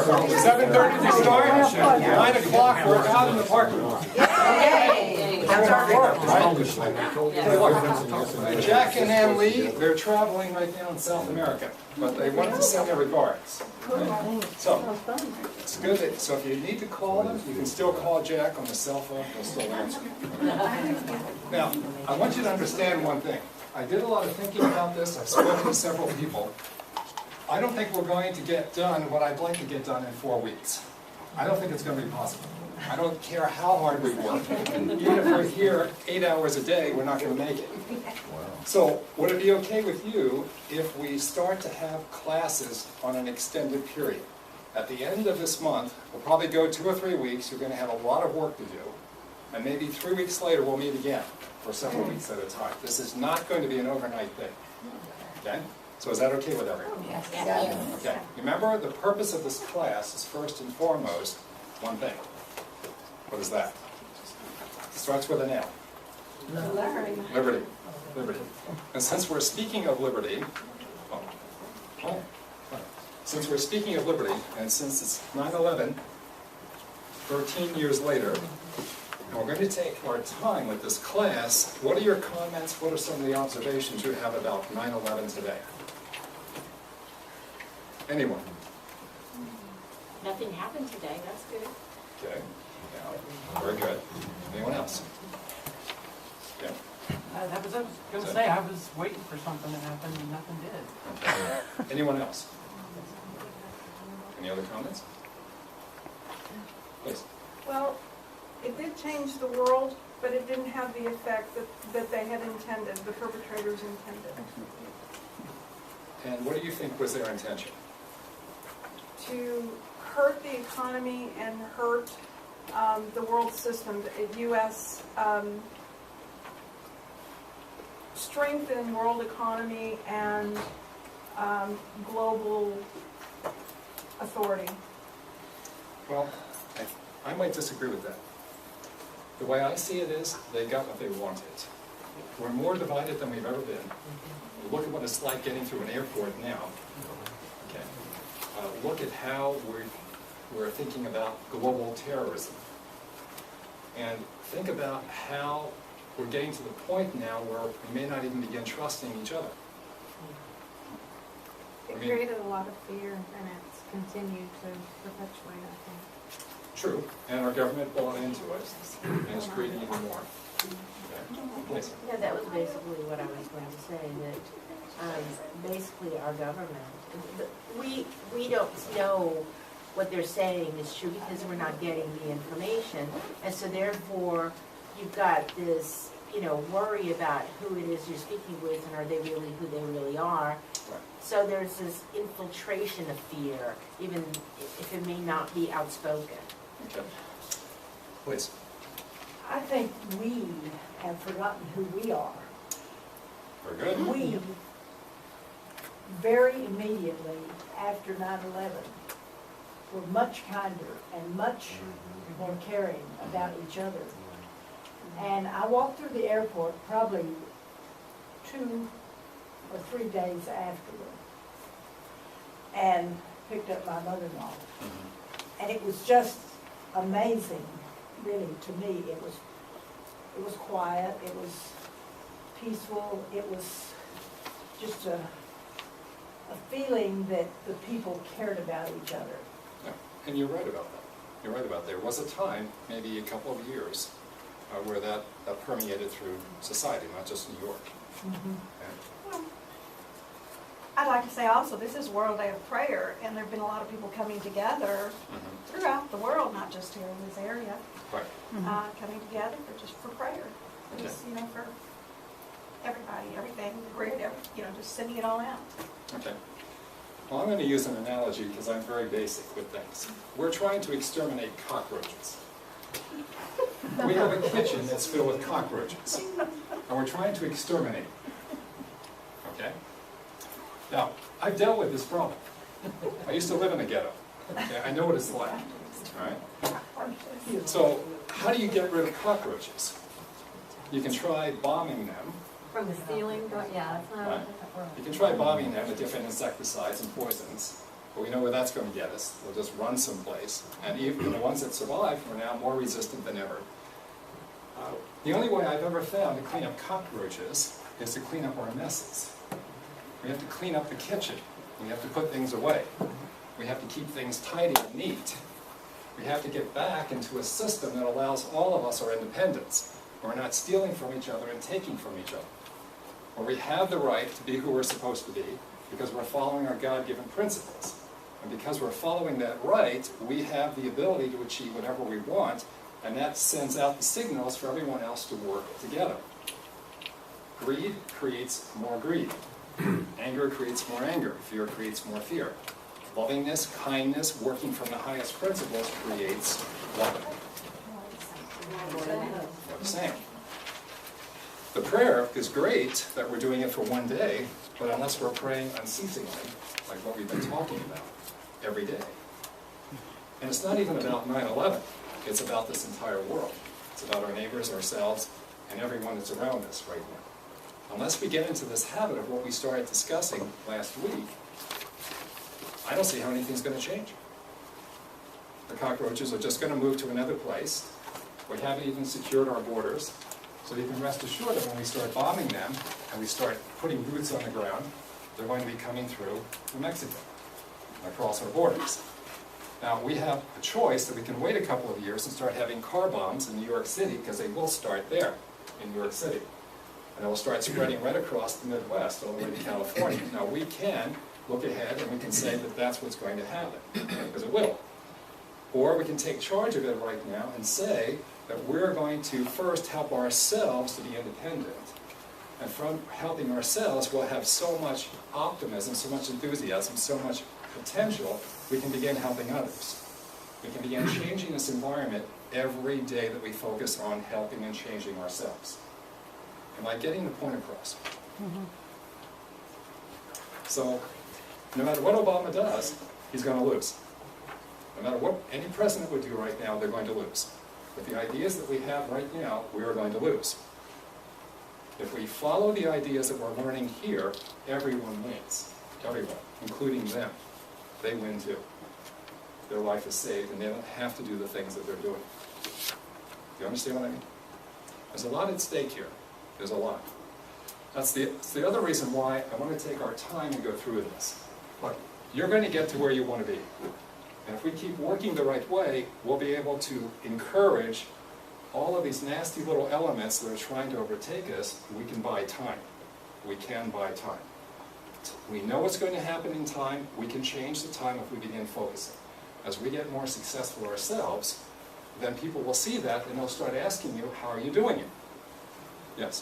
7:30 to start. 9 o'clock, we're out in the parking lot. Yay! That's our Jack and Ann Lee, they're traveling right now in South America, but they wanted to send their regards. So, it's good. So if you need to call them, you can still call Jack on the cell phone. He'll still answer. Now, I want you to understand one thing. I did a lot of thinking about this. I've spoken to several people. I don't think we're going to get done what I'd like to get done in 4 weeks. I don't think it's going to be possible. I don't care how hard we work. Even if we're here 8 hours a day, we're not going to make it. So would it be okay with you if we start to have classes on an extended period? At the end of this month, we'll probably go 2 or 3 weeks. You're going to have a lot of work to do. And maybe 3 weeks later, we'll meet again for several weeks at a time. This is not going to be an overnight thing. Okay? So is that okay with everyone? Yes. Okay. Remember, the purpose of this class is first and foremost one thing. What is that? It starts with an L. Liberty. Liberty. And since we're speaking of liberty, since we're speaking of liberty, and since it's 9/11, 13 years later, and we're going to take our time with this class, what are your comments? What are some of the observations you have about 9/11 today? Anyone? Nothing happened today, that's good. Okay. Yeah. Very good. Anyone else? Yeah. I was going to say, I was waiting for something to happen and nothing did. Okay. Anyone else? Any other comments? Please. Well, it did change the world, but it didn't have the effect that they had intended, the perpetrators intended. And what do you think was their intention? To hurt the economy and hurt the world system, the U.S. Strengthen world economy and global authority. Well, I might disagree with that. The way I see it is, they got what they wanted. We're more divided than we've ever been. Look at what it's like getting through an airport now. Okay. Look at how we're thinking about global terrorism. And think about how we're getting to the point now where we may not even begin trusting each other. It created a lot of fear, and it's continued to perpetuate, I think. True, and our government bought into it, and it's creating even more. Okay. Please. Yeah, that was basically what I was going to say, that basically our government, we don't know what they're saying is true because we're not getting the information, and so therefore you've got this, worry about who it is you're speaking with and are they really who they really are. Right. So there's this infiltration of fear, even if it may not be outspoken. Okay. Please. I think we have forgotten who we are. Very good. We, very immediately after 9/11, were much kinder and much more caring about each other. And I walked through the airport probably 2 or 3 days afterward and picked up my mother-in-law. And it was just amazing, really, to me. It was quiet, it was peaceful, it was just a feeling that the people cared about each other. Yeah. And you're right about that. You're right about that. There was a time, maybe a couple of years, where that permeated through society, not just New York. Well, I'd like to say also, this is World Day of Prayer, and there have been a lot of people coming together throughout the world, not just here in this area, Right. coming together for prayer, for just, for everybody, everything, just sending it all out. Okay. Well, I'm going to use an analogy because I'm very basic with things. We're trying to exterminate cockroaches. We have a kitchen that's filled with cockroaches, and we're trying to exterminate them. Okay? Now, I've dealt with this problem. I used to live in a ghetto. Okay? I know what it's like. All right? So, how do you get rid of cockroaches? You can try bombing them. From the ceiling, yeah, it's not. Right. You can try bombing them with different insecticides and poisons. But we know where that's going to get us. They'll just run someplace. And even the ones that survive are now more resistant than ever. The only way I've ever found to clean up cockroaches is to clean up our messes. We have to clean up the kitchen. We have to put things away. We have to keep things tidy and neat. We have to get back into a system that allows all of us our independence. Where we're not stealing from each other and taking from each other. Where we have the right to be who we're supposed to be because we're following our God-given principles. And because we're following that right, we have the ability to achieve whatever we want, and that sends out the signals for everyone else to work together. Greed creates more greed. Anger creates more anger. Fear creates more fear. Lovingness, kindness, working from the highest principles creates love. More the same. The prayer is great that we're doing it for one day, but unless we're praying unceasingly, like what we've been talking about, every day. And it's not even about 9/11. It's about this entire world. It's about our neighbors, ourselves, and everyone that's around us right now. Unless we get into this habit of what we started discussing last week, I don't see how anything's going to change. The cockroaches are just going to move to another place. We haven't even secured our borders. So you can rest assured that when we start bombing them and we start putting boots on the ground, they're going to be coming through Mexico across our borders. Now, we have a choice that we can wait a couple of years and start having car bombs in New York City, because they will start there, in New York City. And it will start spreading right across the Midwest, all the way to California. Now, we can look ahead and we can say that that's what's going to happen, because it will. Or we can take charge of it right now and say that we're going to first help ourselves to be independent. And from helping ourselves, we'll have so much optimism, so much enthusiasm, so much potential, we can begin helping others. We can begin changing this environment every day that we focus on helping and changing ourselves. Am I getting the point across? Mm-hmm. So, no matter what Obama does, he's going to lose. No matter what any president would do right now, they're going to lose. With the ideas that we have right now, we are going to lose. If we follow the ideas that we're learning here, everyone wins. Everyone, including them. They win too. Their life is saved, and they don't have to do the things that they're doing. Do you understand what I mean? There's a lot at stake here. There's a lot. That's the other reason why I want to take our time and go through this. Look, you're going to get to where you want to be. And if we keep working the right way, we'll be able to encourage all of these nasty little elements that are trying to overtake us. We can buy time. We can buy time. We know what's going to happen in time. We can change the time if we begin focusing. As we get more successful ourselves, then people will see that and they'll start asking you, how are you doing it? Yes?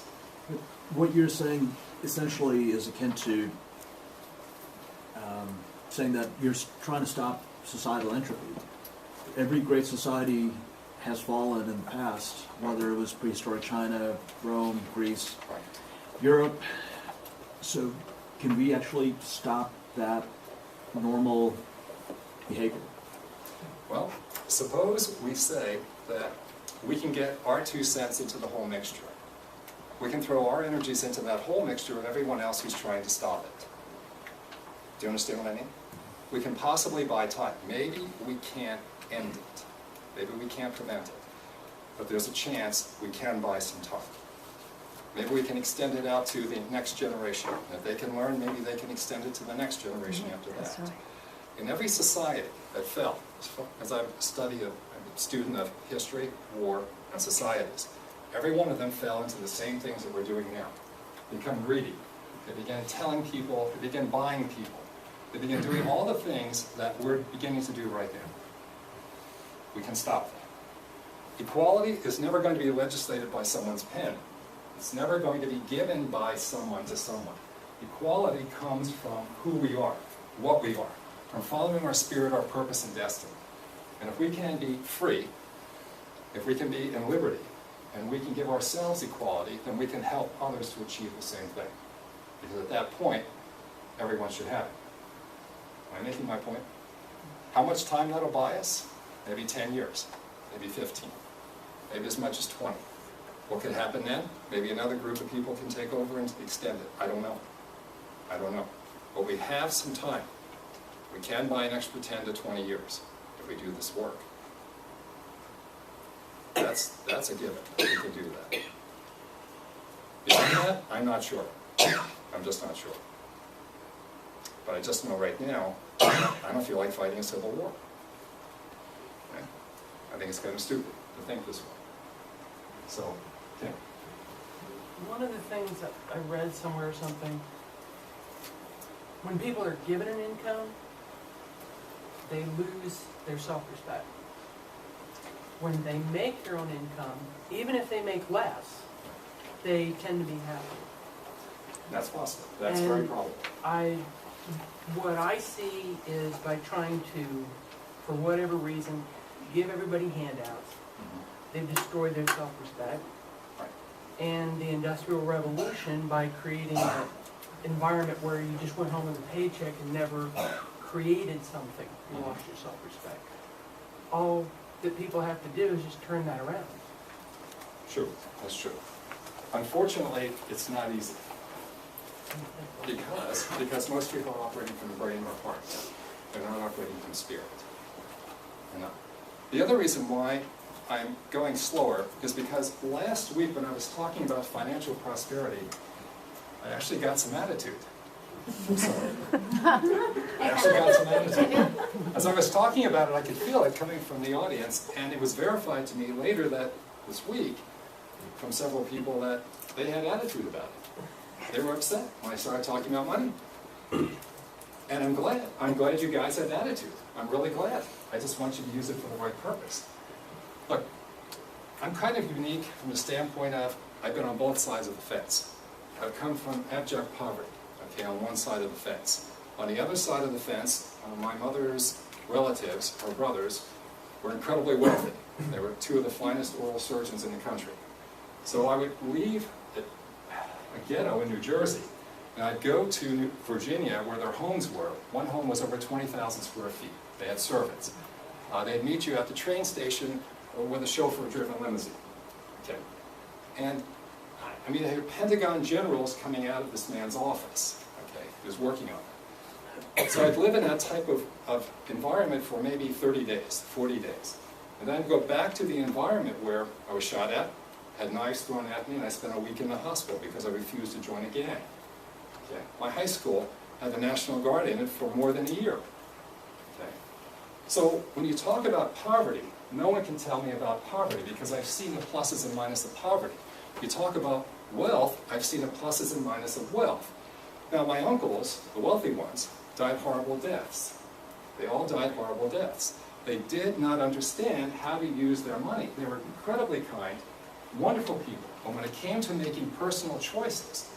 What you're saying essentially is akin to saying that you're trying to stop societal entropy. Every great society has fallen in the past, whether it was prehistoric China, Rome, Greece, Right. Europe. So can we actually stop that normal behavior? Well, suppose we say that we can get our 2 cents into the whole mixture. We can throw our energies into that whole mixture of everyone else who's trying to stop it. Do you understand what I mean? We can possibly buy time. Maybe we can't end it. Maybe we can't prevent it. But there's a chance we can buy some time. Maybe we can extend it out to the next generation. If they can learn, maybe they can extend it to the next generation after that. That's right. In every society that fell, as I'm a student of history, war, and societies, every one of them fell into the same things that we're doing now. Become greedy. They began telling people, they began buying people. They began doing all the things that we're beginning to do right now. We can stop that. Equality is never going to be legislated by someone's pen. It's never going to be given by someone to someone. Equality comes from who we are, what we are, from following our spirit, our purpose, and destiny. And if we can be free, if we can be in liberty, and we can give ourselves equality, then we can help others to achieve the same thing. Because at that point, everyone should have it. Am I making my point? How much time that'll buy us? Maybe 10 years, maybe 15, maybe as much as 20. What could happen then? Maybe another group of people can take over and extend it. I don't know. I don't know. But we have some time. We can buy an extra 10 to 20 years if we do this work. That's a given. We can do that. Beyond that, I'm not sure. I'm just not sure. But I just know right now, I don't feel like fighting a civil war. Okay? I think it's kind of stupid to think this way. So, yeah. One of the things that I read somewhere or something, when people are given an income, they lose their self-respect. When they make their own income, even if they make less, they tend to be happy. That's possible. That's very probable. What I see is by trying to, for whatever reason, give everybody handouts, they've destroyed their self-respect. Right. And the Industrial Revolution, by creating an environment where you just went home with a paycheck and never created something, you lost your self-respect. All that people have to do is just turn that around. True. That's true. Unfortunately, it's not easy. Because most people are operating from the brain or heart. They're not operating from spirit. They're not. The other reason why I'm going slower is because last week when I was talking about financial prosperity, I actually got some attitude. I actually got some attitude. As I was talking about it, I could feel it coming from the audience, and it was verified to me later this week from several people that they had attitude about it. They were upset when I started talking about money. And I'm glad. I'm glad you guys have attitude. I'm really glad. I just want you to use it for the right purpose. Look, I'm kind of unique from the standpoint of I've been on both sides of the fence. I've come from abject poverty, okay, on one side of the fence. On the other side of the fence, my mother's relatives, or brothers, were incredibly wealthy. They were two of the finest oral surgeons in the country. So I would leave a ghetto in New Jersey, and I'd go to Virginia where their homes were. One home was over 20,000 square feet. They had servants. They'd meet you at the train station with a chauffeur-driven limousine. Okay. And I mean, they had Pentagon generals coming out of this man's office. Okay, he was working on it. So I'd live in that type of environment for maybe 30 days, 40 days. And then go back to the environment where I was shot at, had knives thrown at me, and I spent a week in the hospital because I refused to join a gang. Okay. My high school had the National Guard in it for more than a year. Okay. So when you talk about poverty, no one can tell me about poverty because I've seen the pluses and minuses of poverty. You talk about wealth, I've seen the pluses and minuses of wealth. Now my uncles, the wealthy ones, died horrible deaths. They all died horrible deaths. They did not understand how to use their money. They were incredibly kind, wonderful people. But when it came to making personal choices,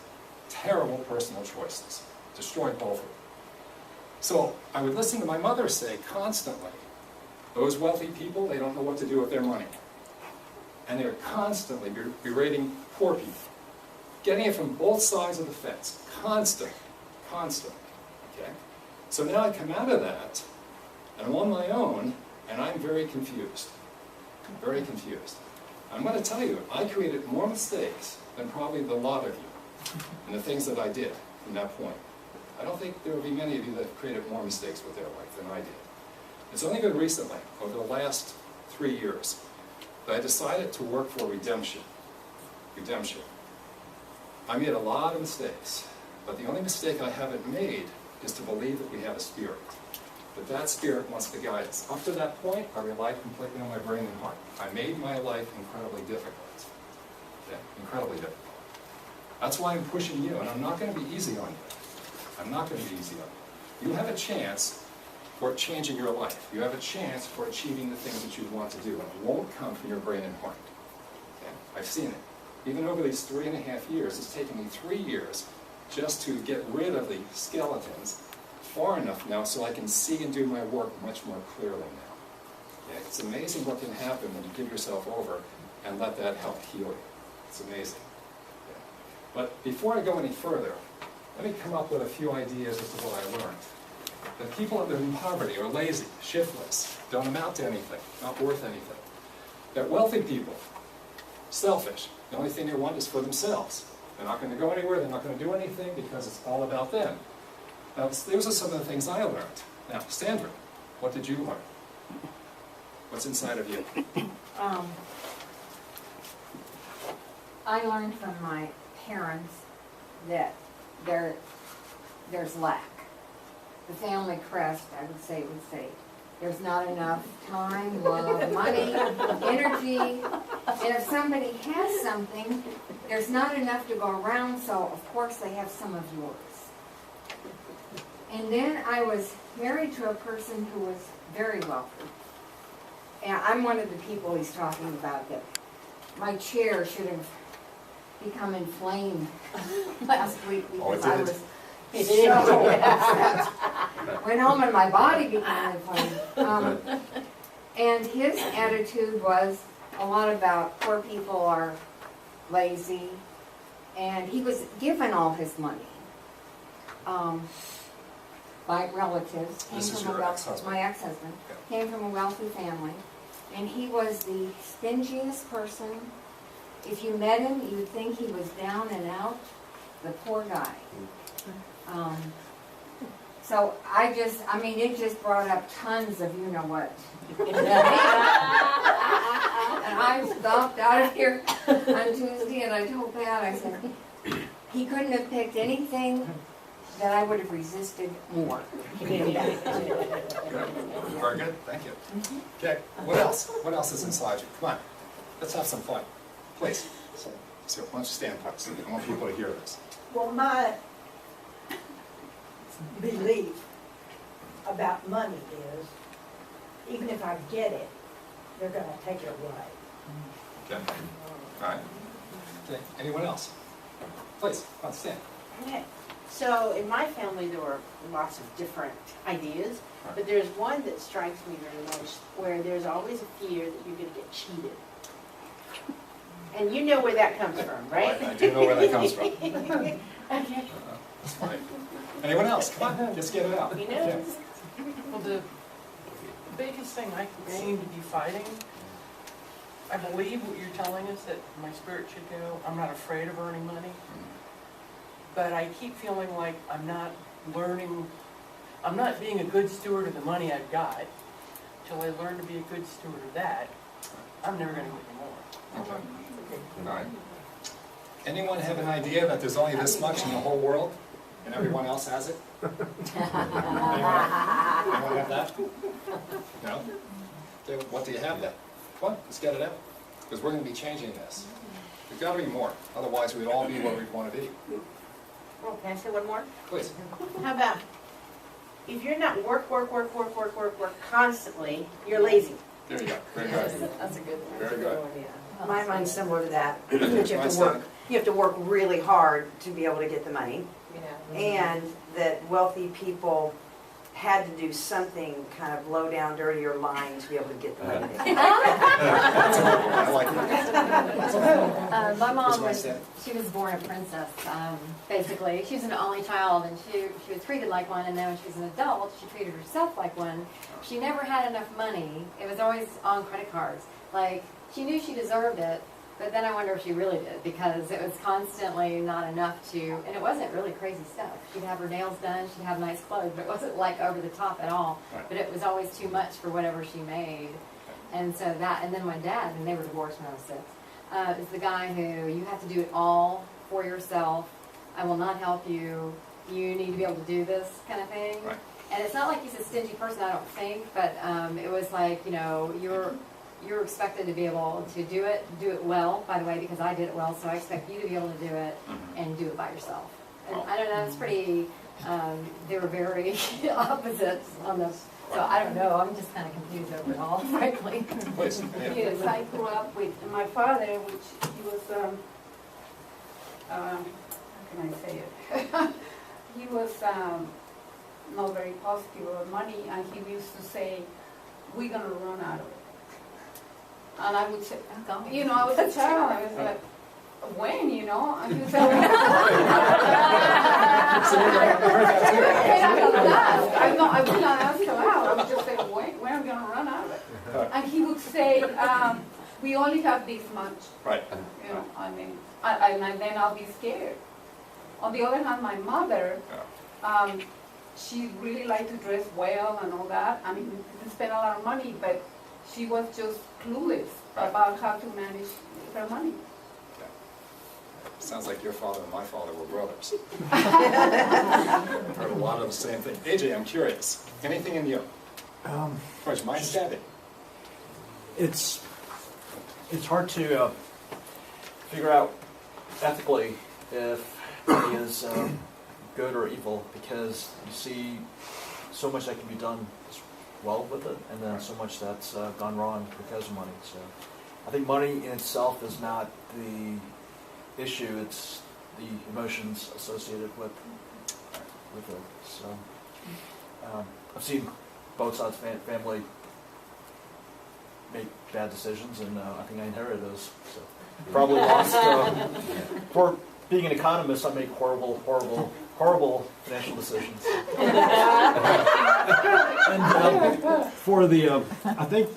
terrible personal choices, destroyed both of them. So I would listen to my mother say constantly, those wealthy people, they don't know what to do with their money. And they were constantly berating poor people, getting it from both sides of the fence, constantly, okay? So now I come out of that, and I'm on my own, and I'm very confused, very confused. I'm going to tell you, I created more mistakes than probably the lot of you in the things that I did from that point. I don't think there will be many of you that have created more mistakes with their life than I did. It's only been recently, over the last 3 years, that I decided to work for redemption. Redemption. I made a lot of mistakes, but the only mistake I haven't made is to believe that we have a spirit. That spirit wants to guide us. Up to that point, I relied completely on my brain and heart. I made my life incredibly difficult. Okay? Incredibly difficult. That's why I'm pushing you, and I'm not going to be easy on you. I'm not going to be easy on you. You have a chance for changing your life. You have a chance for achieving the things that you want to do, and it won't come from your brain and heart. Okay? I've seen it. Even over these 3.5 years, it's taken me 3 years just to get rid of the skeletons far enough now so I can see and do my work much more clearly now. Okay? It's amazing what can happen when you give yourself over and let that help heal you. It's amazing. Okay? But before I go any further, let me come up with a few ideas as to what I learned. That people that live in poverty are lazy, shiftless, don't amount to anything, not worth anything. That wealthy people, selfish, the only thing they want is for themselves. They're not going to go anywhere, they're not going to do anything because it's all about them. Now, those are some of the things I learned. Now, Sandra, what did you learn? What's inside of you? I learned from my parents that there's lack. The family crest, I would say, there's not enough time, love, money, energy, and if somebody has something, there's not enough to go around, so of course they have some of yours. And then I was married to a person who was very wealthy. And I'm one of the people he's talking about that my chair should have become inflamed last week because I was so upset. Went home and my body became inflamed. And his attitude was a lot about poor people are lazy, and he was given all his money by relatives. This is your ex-husband? My ex-husband came from a wealthy family, and he was the stingiest person. If you met him, you would think he was down and out. The poor guy. So it just brought up tons of you-know-what. And I stopped out of here on Tuesday, and I told Pat, I said, he couldn't have picked anything that I would have resisted more. Good. Very good, thank you. Okay, what else? What else is inside you? Come on, let's have some fun. Please. So, why don't you stand, please? I want people to hear this. Well, my belief about money is, even if I get it, they're gonna take it away. Okay, all right. Okay, anyone else? Please, come on, stand. Okay. So in my family, there were lots of different ideas, but there's one that strikes me very much, where there's always a fear that you're going to get cheated. And you know where that comes from, right? I do know where that comes from. Okay. That's fine. Anyone else? Come on, just get it out. You know? Okay. Well, the biggest thing I seem to be fighting, I believe what you're telling us, that my spirit should go, I'm not afraid of earning money, but I keep feeling like I'm not learning, I'm not being a good steward of the money I've got. Till I learn to be a good steward of that, I'm never going to get more. Okay. All right. Anyone have an idea that there's only this much in the whole world, and everyone else has it? Anyone have that? No? Okay, what do you have then? Come on, let's get it out. Because we're going to be changing this. There's got to be more. Otherwise, we'd all be where we want to be. Oh, can I say one more? Please. How about, if you're not work constantly, you're lazy. There you go. Very good. That's a good one. Very good. Mine's similar to that. You have to work really hard to be able to get the money. And that wealthy people had to do something kind of low down, dirtier lying to be able to get the money. I like that. My mom What's was, my she was born a princess, basically. She was an only child, and she was treated like one, and then when she was an adult, she treated herself like one. She never had enough money. It was always on credit cards. Like, she knew she deserved it, but then I wonder if she really did, because it was constantly not enough to, and it wasn't really crazy stuff. She'd have her nails done, she'd have nice clothes, but it wasn't like over the top at all. Right. But it was always too much for whatever she made. And so that, and then my dad, and they were divorced when I was 6, is the guy who, you have to do it all for yourself. I will not help you. You need to be able to do this kind of thing. Right. And it's not like he's a stingy person, I don't think, but it was like, you know, you're expected to be able to do it well, by the way, because I did it well, so I expect you to be able to do it and do it by yourself. And I don't know, it's pretty, they were very opposites on this. So I don't know, I'm just kind of confused over it all, frankly. Please. Yes, I grew up with my father, which he was, how can I say it? He was not very positive about money, and he used to say, we're going to run out of it. And I would say, you know, I was a child, I was like, when, you know? And he would say, I'm not, I would not ask aloud, I would just say, when am I going to run out of it? And he would say, we only have this much. Right. You know, I mean, and then I'll be scared. On the other hand, my mother, she really liked to dress well and all that. I mean, didn't spend a lot of money, but she was just clueless about how to manage her money. Sounds like your father and my father were brothers. Heard a lot of the same thing. AJ, I'm curious. Anything in you? Where's mine standing? It's hard to figure out ethically if money is good or evil, because you see so much that can be done well with it, and then so much that's gone wrong because of money. So I think money in itself is not the issue, it's the emotions associated with it. So I've seen both sides of family make bad decisions, and I think I inherited those. So probably lost. For being an economist, I make horrible financial decisions. And for the, I think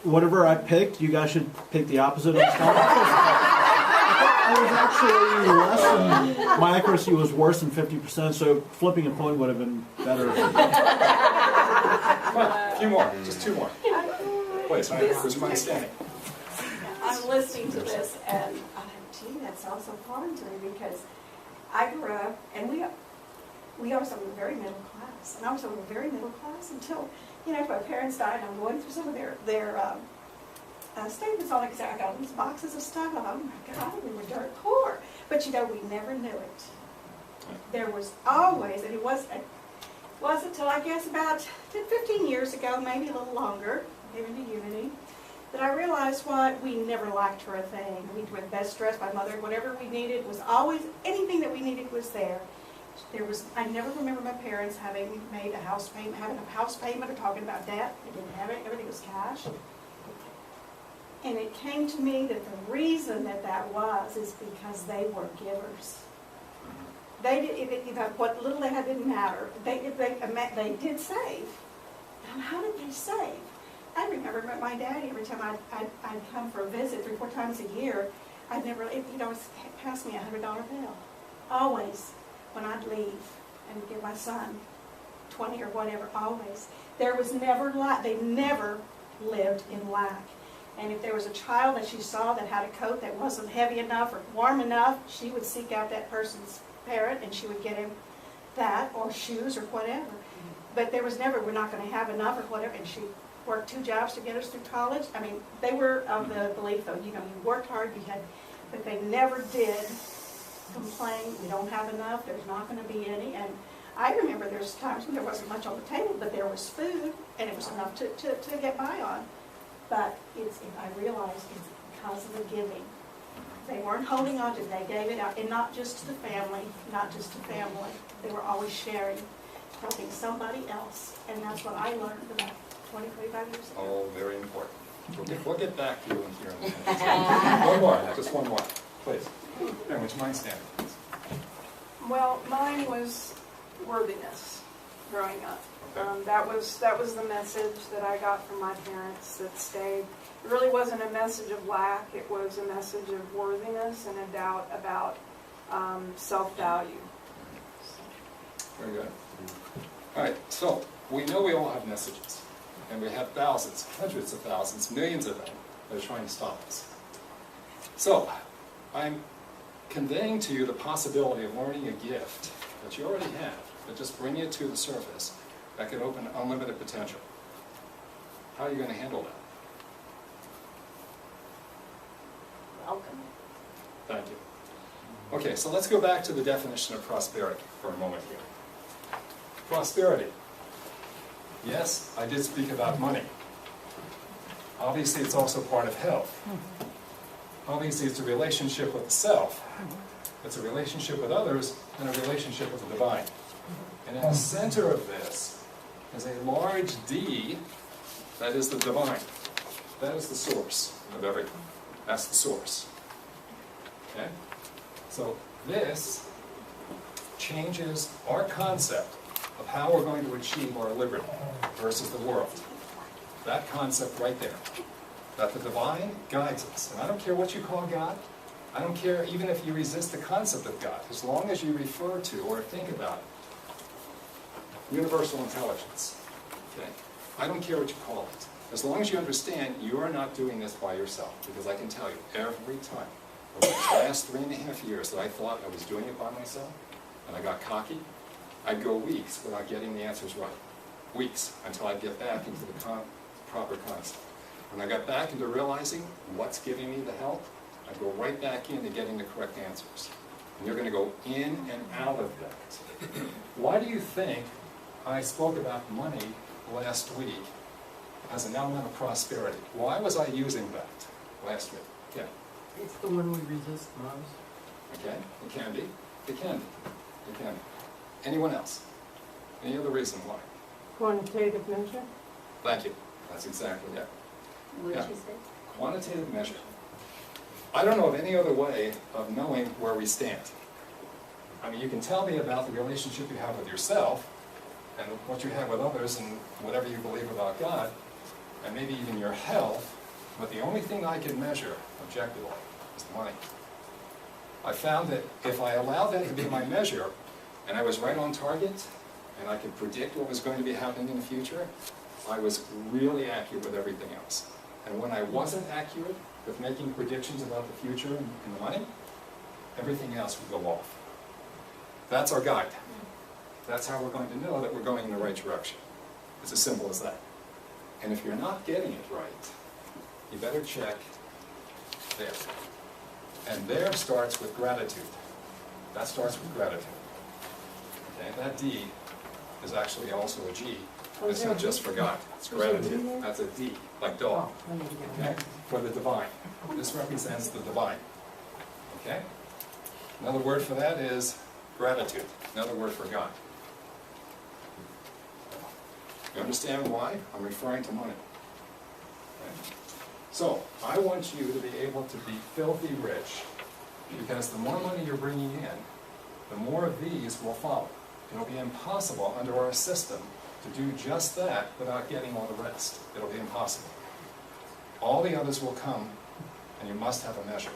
whatever I picked, you guys should pick the opposite of the stock. I was actually less than, my accuracy was worse than 50%, so flipping a coin would have been better. Come on, a few more, just two more. Please, where's mine standing? I'm listening to this and I think, gee, that sounds so foreign to me because I grew up and we also were very middle class. And I was very middle class until, my parents died and I'm going through some of their statements on it because I got these boxes of stuff. And oh my God, we were dirt poor. But we never knew it. There was always, and it wasn't until I guess about 10, 15 years ago, maybe a little longer, even to Unity, that I realized what we never lacked for a thing. We were the best dressed, my mother, whatever we needed was always, anything that we needed was there. I never remember my parents having made a house payment, having a house payment or talking about debt. They didn't have it, everything was cash. And it came to me that the reason that was is because they were givers. They did, what little they had didn't matter. They did save. Now, how did they save? I remember my daddy, every time I'd come for a visit 3 or 4 times a year, I'd never, pass me $100 bill. Always, when I'd leave and give my son 20 or whatever, always. There was never they never lived in lack. And if there was a child that she saw that had a coat that wasn't heavy enough or warm enough, she would seek out that person's parent and she would get him that or shoes or whatever. But there was never, we're not going to have enough or whatever. And she worked 2 jobs to get us through college. I mean, they were of the belief, though, you worked hard, but they never did complain, we don't have enough, there's not going to be any. And I remember there's times when there wasn't much on the table, but there was food, and it was enough to get by on. But I realized it's because of the giving. They weren't holding on to it, they gave it out, and not just to the family, They were always sharing, helping somebody else. And that's what I learned about 20, 25 years ago. Oh, very important. We'll get back to you in here in a minute. One more, just one more, please. And which mine standing, please? Well, mine was worthiness growing up. Okay. That was the message that I got from my parents that stayed. It really wasn't a message of lack. It was a message of worthiness and a doubt about self-value. Very good. All right, so we know we all have messages. And we have thousands, hundreds of thousands, millions of them that are trying to stop us. So, I'm conveying to you the possibility of learning a gift that you already have, but just bring it to the surface that could open unlimited potential. How are you going to handle that? Welcome. Thank you. Okay, so let's go back to the definition of prosperity for a moment here. Prosperity. Yes, I did speak about money. Obviously, it's also part of health. Obviously, it's a relationship with the self. It's a relationship with others and a relationship with the divine. And in the center of this is a large D that is the divine. That is the source of everything. That's the source. Okay? So this changes our concept of how we're going to achieve our liberty versus the world. That concept right there. That the divine guides us. And I don't care what you call God. I don't care even if you resist the concept of God, as long as you refer to or think about universal intelligence. Okay? I don't care what you call it. As long as you understand you are not doing this by yourself, because I can tell you every time over the last 3.5 years that I thought I was doing it by myself and I got cocky, I'd go weeks without getting the answers right. Weeks, until I'd get back into the proper concept. When I got back into realizing what's giving me the help, I'd go right back into getting the correct answers. And you're going to go in and out of that. Why do you think I spoke about money last week as an element of prosperity? Why was I using that last week? Yeah. It's the one we resist most. Okay, it can be. It can be. It can be. Anyone else? Any other reason why? Quantitative measure? Thank you. That's exactly it. What did Yeah. you say? Quantitative measure. I don't know of any other way of knowing where we stand. I mean, you can tell me about the relationship you have with yourself and what you have with others and whatever you believe about God, and maybe even your health, but the only thing I can measure objectively is the money. I found that if I allowed that to be my measure, and I was right on target, and I could predict what was going to be happening in the future, I was really accurate with everything else. And when I wasn't accurate with making predictions about the future and the money, everything else would go off. That's our guide. That's how we're going to know that we're going in the right direction. It's as simple as that. And if you're not getting it right, you better check there. And there starts with gratitude. That starts with gratitude. Okay, that D is actually also a G. It's not just for God. It's gratitude. That's a D, like dog. Okay? For the divine. This represents the divine. Okay? Another word for that is gratitude. Another word for God. You understand why? I'm referring to money. Okay? So, I want you to be able to be filthy rich, because the more money you're bringing in, the more of these will follow. It'll be impossible under our system to do just that without getting all the rest. It'll be impossible. All the others will come, and you must have a measure.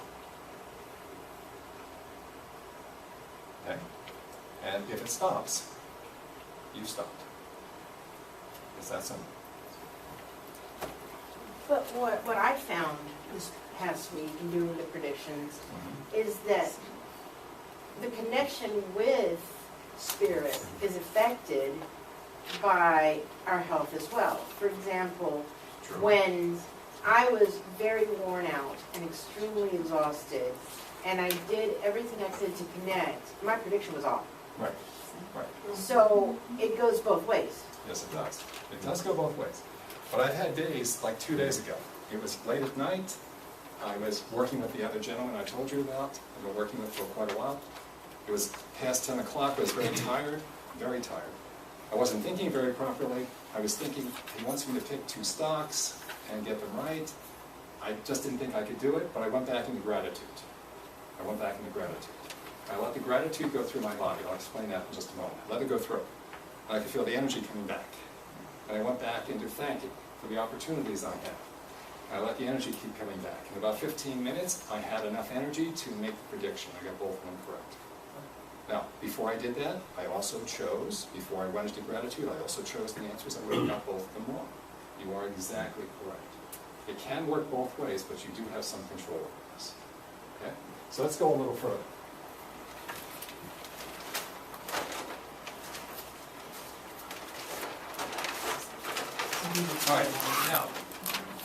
Okay? And if it stops, you've stopped. It's that simple. But what I found this past week in doing the predictions is that the connection with spirit is affected by our health as well. For example, when I was very worn out and extremely exhausted, and I did everything I could to connect, my prediction was off. Right. Right. So it goes both ways. Yes, it does. It does go both ways. But I've had days, like 2 days ago. It was late at night. I was working with the other gentleman I told you about. I've been working with for quite a while. It was past 10 o'clock. I was very tired, very tired. I wasn't thinking very properly. I was thinking, he wants me to pick 2 stocks and get them right. I just didn't think I could do it, but I went back into gratitude. I went back into gratitude. I let the gratitude go through my body. I'll explain that in just a moment. I let it go through. And I could feel the energy coming back. And I went back into thanking for the opportunities I had. And I let the energy keep coming back. In about 15 minutes, I had enough energy to make the prediction. I got both of them correct. Now, before I did that, I also chose, before I went into gratitude, I also chose the answers. I would have got both of them wrong. You are exactly correct. It can work both ways, but you do have some control over this. Okay? So let's go a little further. All right, now,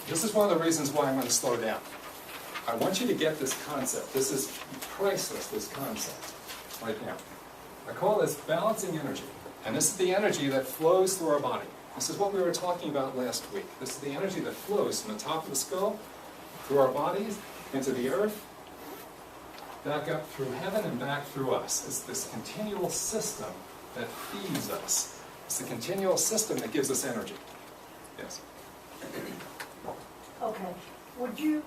this is one of the reasons why I'm going to slow down. I want you to get this concept. This is priceless, this concept, right now. I call this balancing energy. And this is the energy that flows through our body. This is what we were talking about last week. This is the energy that flows from the top of the skull, through our bodies, into the earth, back up through heaven and back through us. It's this continual system that feeds us. It's the continual system that gives us energy. Yes. Okay, would you